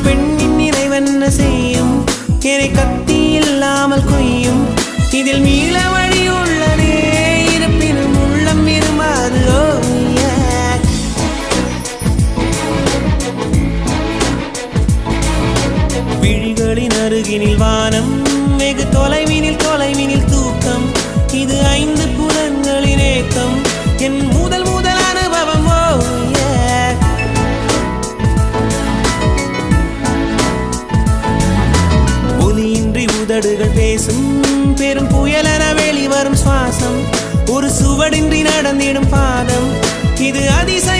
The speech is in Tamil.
பெண்ணின் நிறைவென்ன செய்யும் என்னை கத்தி இல்லாமல் கொய்யும் இதில் மீள வழி உள்ளதே இருப்பினும் உள்ளம் இருமாது விழிகளின் அருகினில் வானம் வெகு தொலைவினில் தூக்கம் இது 5 புலன்களின் ஏக்கம் என் முதல் அனுபவம் ஒலியின்றி உதடுகள் பேசும் பெரும் புயலென வெளிவரும் சுவாசம் ஒரு சுவடின்றி நடந்திடும் பாதம் இது அதிசயம்